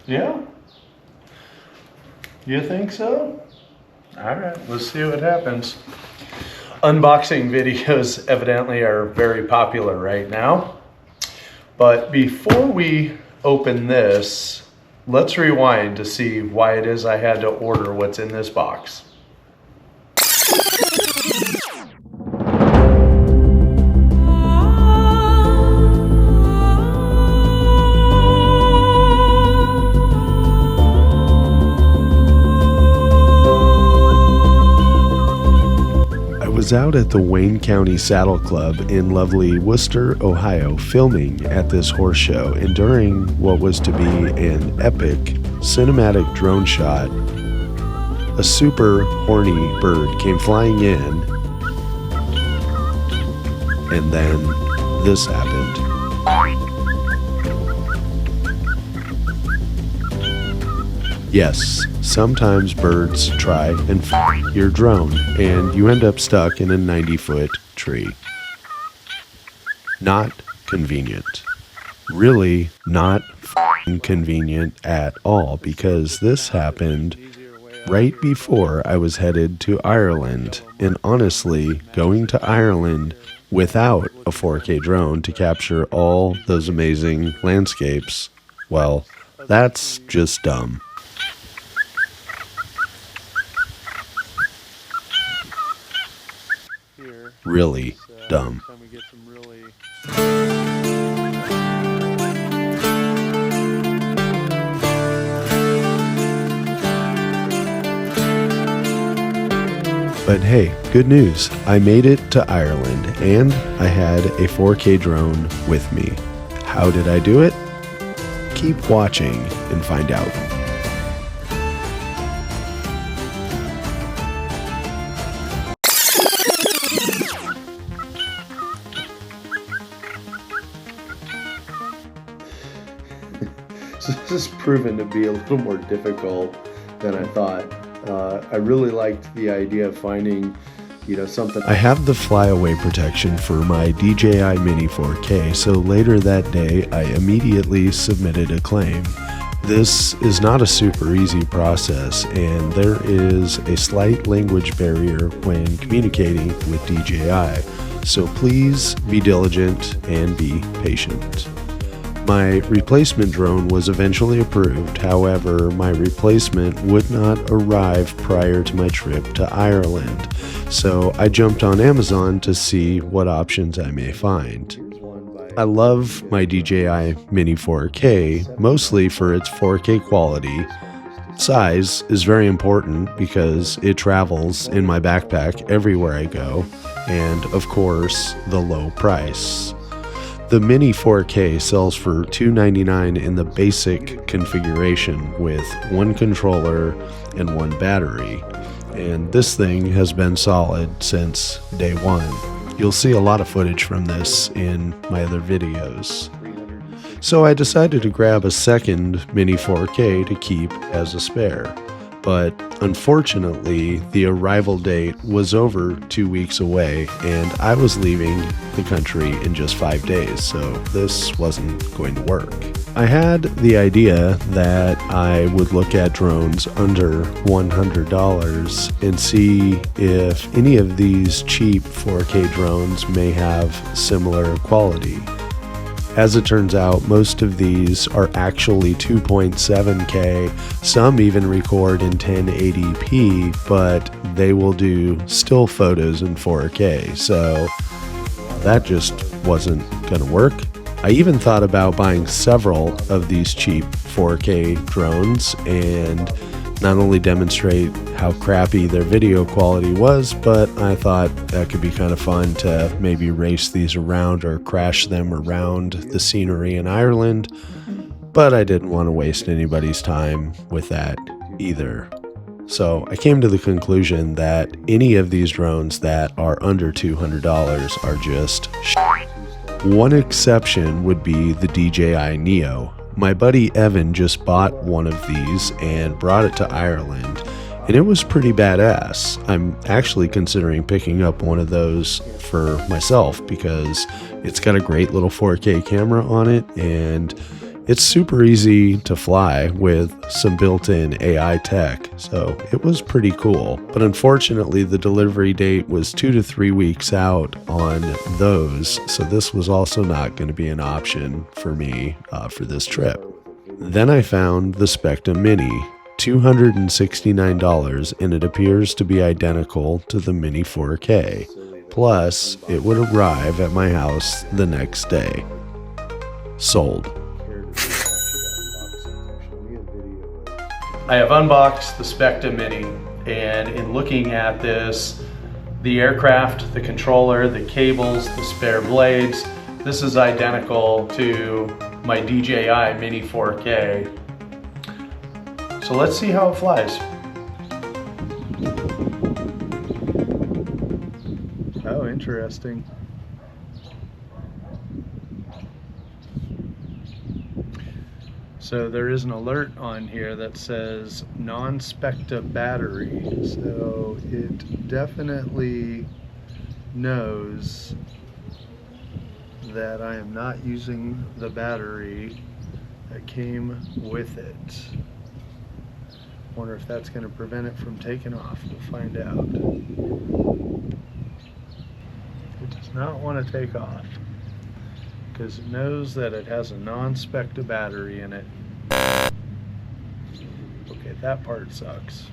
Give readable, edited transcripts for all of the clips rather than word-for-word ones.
Yeah? You think so? Alright, let's see what happens. Unboxing videos evidently are very popular right now. But before we open this, let's rewind to see why it is I had to order what's in this box. I was out at the Wayne County Saddle Club in lovely Worcester, Ohio, filming at this horse show, and during what was to be an epic cinematic drone shot, a super horny bird came flying in, and then this happened. Yes, sometimes birds try and f*** your drone, and you end up stuck in a 90-foot tree. Not convenient. Really not f***ing convenient at all, because this happened right before I was headed to Ireland, and honestly, going to Ireland without a 4K drone to capture all those amazing landscapes, well, that's just dumb. Really dumb. But hey, good news. I made it to Ireland and I had a 4K drone with me. How did I do it? Keep watching and find out. This has proven to be a little more difficult than I thought. I really liked the idea of finding, something. I have the flyaway protection for my DJI Mini 4K, so later that day I immediately submitted a claim. This is not a super easy process, and there is a slight language barrier when communicating with DJI, so please be diligent and be patient. My replacement drone was eventually approved, however, my replacement would not arrive prior to my trip to Ireland, so I jumped on Amazon to see what options I may find. I love my DJI Mini 4K, mostly for its 4K quality. Size is very important because it travels in my backpack everywhere I go, and of course, the low price. The Mini 4K sells for $299 in the basic configuration with one controller and one battery, and this thing has been solid since day one. You'll see a lot of footage from this in my other videos. So I decided to grab a second Mini 4K to keep as a spare. But unfortunately, the arrival date was over 2 weeks away, and I was leaving the country in just 5 days, so this wasn't going to work. I had the idea that I would look at drones under $100 and see if any of these cheap 4K drones may have similar quality. As it turns out, most of these are actually 2.7K, some even record in 1080p, but they will do still photos in 4K, so that just wasn't gonna work. I even thought about buying several of these cheap 4K drones and not only demonstrate how crappy their video quality was, but I thought that could be kind of fun to maybe race these around or crash them around the scenery in Ireland, but I didn't want to waste anybody's time with that either. So I came to the conclusion that any of these drones that are under $200 are just shit. One exception would be the DJI Neo. My buddy Evan just bought one of these and brought it to Ireland, and it was pretty badass. I'm actually considering picking up one of those for myself because it's got a great little 4K camera on it, and It's super easy to fly with some built-in AI tech, so it was pretty cool. But unfortunately, the delivery date was 2 to 3 weeks out on those, so this was also not going to be an option for me for this trip. Then I found the SPECTA Mini, $269, and it appears to be identical to the Mini 4K. Plus, it would arrive at my house the next day. Sold. I have unboxed the SPECTA Mini, and in looking at this, the aircraft, the controller, the cables, the spare blades, this is identical to my DJI Mini 4K. So let's see how it flies. Oh, interesting. So there is an alert on here that says non-SPECTA battery. So it definitely knows that I am not using the battery that came with it. Wonder if that's going to prevent it from taking off. We'll find out. It does not want to take off because it knows that it has a non-SPECTA battery in it. Okay, that part sucks.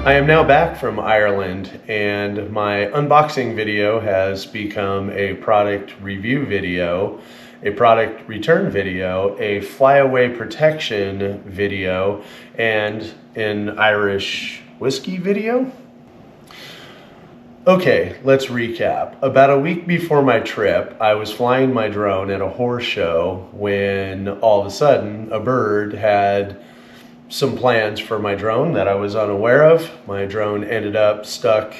I am now back from Ireland, and my unboxing video has become a product review video, a product return video, a flyaway protection video, and an Irish whiskey video. Okay, let's recap. About a week before my trip, I was flying my drone at a horse show when all of a sudden a bird had some plans for my drone that I was unaware of. My drone ended up stuck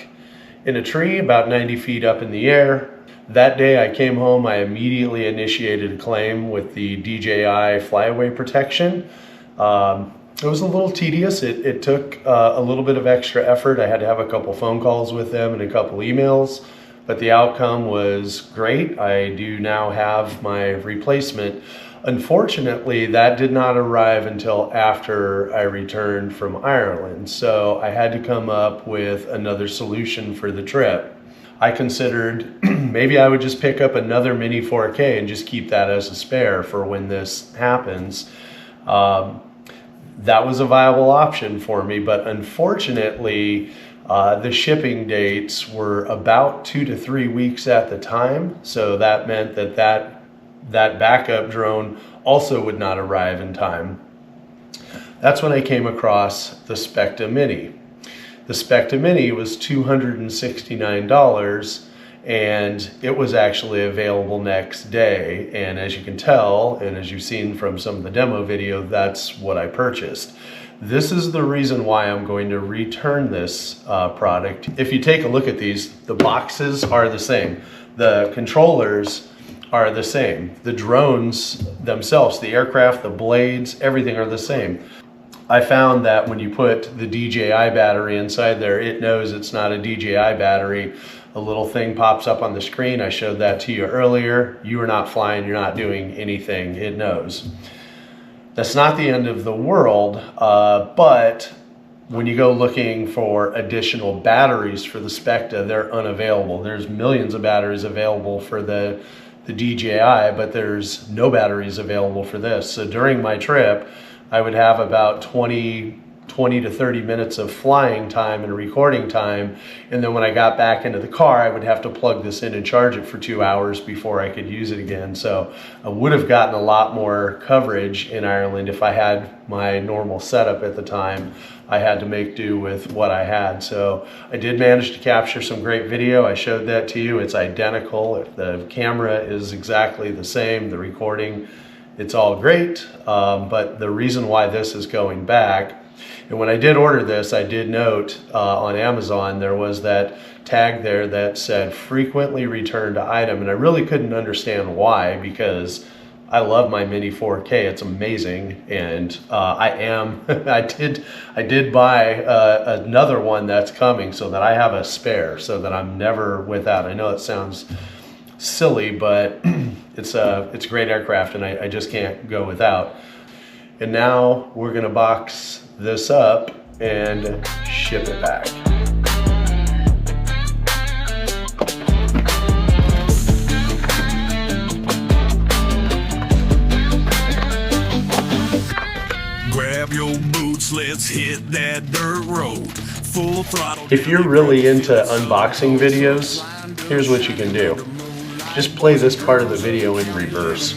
in a tree about 90 feet up in the air. That day I came home, I immediately initiated a claim with the DJI flyaway protection. It was a little tedious. It took a little bit of extra effort. I had to have a couple phone calls with them and a couple emails, but the outcome was great. I do now have my replacement. Unfortunately, that did not arrive until after I returned from Ireland, so I had to come up with another solution for the trip. I considered maybe I would just pick up another Mini 4K and just keep that as a spare for when this happens. That was a viable option for me, but unfortunately, the shipping dates were about 2 to 3 weeks at the time, so that meant that backup drone also would not arrive in time. That's when I came across the SPECTA Mini. The SPECTA Mini was $269, and it was actually available next day. And as you can tell, and as you've seen from some of the demo video, that's what I purchased. This is the reason why I'm going to return this product. If you take a look at these, the boxes are the same. The controllers are the same. The drones themselves, the aircraft, the blades, everything are the same. I found that when you put the DJI battery inside there, it knows it's not a DJI battery. A little thing pops up on the screen. I showed that to you earlier. You are not flying, you're not doing anything. It knows. That's not the end of the world, but when you go looking for additional batteries for the SPECTA, they're unavailable. There's millions of batteries available for the DJI, but there's no batteries available for this. So during my trip, I would have about 20 to 30 minutes of flying time and recording time. And then when I got back into the car, I would have to plug this in and charge it for 2 hours before I could use it again. So I would have gotten a lot more coverage in Ireland if I had my normal setup at the time. I had to make do with what I had. So I did manage to capture some great video. I showed that to you. It's identical. The camera is exactly the same. The recording, it's all great. But the reason why this is going back, and when I did order this, I did note on Amazon there was that tag there that said frequently returned item, and I really couldn't understand why, because I love my Mini 4K. It's amazing, and I did buy another one that's coming so that I have a spare, so that I'm never without. I know it sounds silly, but it's a great aircraft, and I just can't go without. And now we're gonna box this up and ship it back. Grab your boots, let's hit that dirt road. Full throttle. If you're really into unboxing videos, here's what you can do. Just play this part of the video in reverse.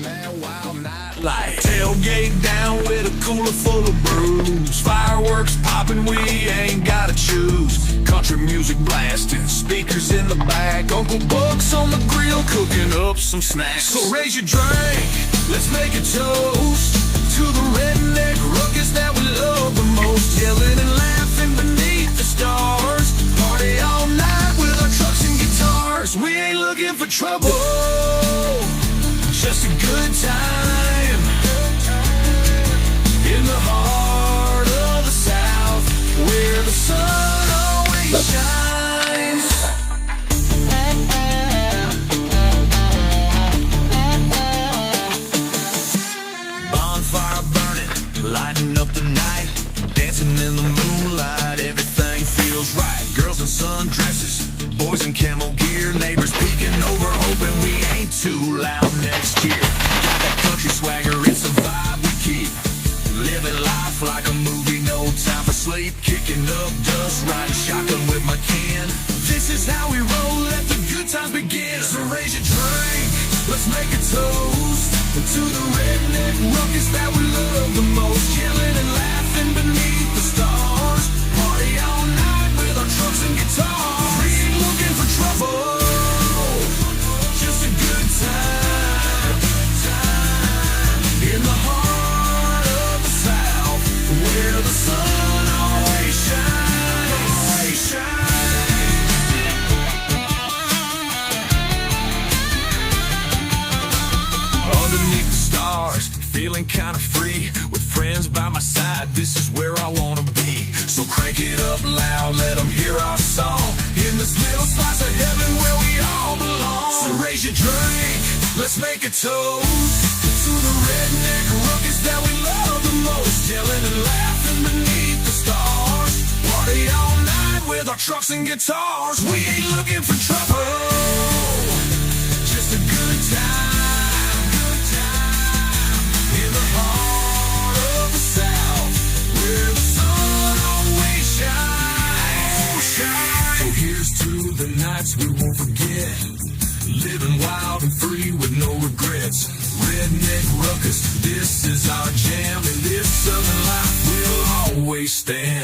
Tailgate down with a cooler full of brews. Fireworks popping, we ain't gotta choose. Country music blasting, speakers in the back. Uncle Buck's on the grill cooking up some snacks. So raise your drink, let's make a toast to the redneck ruckus that we love the most. Yelling and laughing beneath the stars. Party all night with our trucks and guitars. We ain't looking for trouble, just a good time. In the heart of the South, where the sun always shines. Bonfire burning, lighting up the night. Dancing in the moonlight, everything feels right. Girls in sundresses, boys in camel gear. Neighbors peeking over, hoping we ain't too loud next year. Got that country swagger, it's a vibe we keep. Living life like a movie, no time for sleep. Kicking up dust, riding shotgun with my can. This is how we roll, let the good times begin. So raise your drink, let's make a toast to the redneck ruckus that we love the most. Yelling and laughing beneath the stars. Party all night with our trucks and guitars. We ain't looking for trouble, just a good time. In the heart of the South, where the sun always shines. Underneath the stars, feeling kinda free. With friends by my side, this is where I wanna be. So crank it up loud, let them hear our song. In this little slice of heaven where we all belong. So raise your drink, let's make a toast to the redneck ruckus that we love the most. Yelling and laughing beneath the stars. Party all night with our trucks and guitars. We ain't looking for trouble, just a good time. Good time. In the heart of the South, where the sun always shines. So here's to the nights we won't forget. Living wild and free with no regrets. Redneck ruckus, this is our jam. And this southern life will always stand.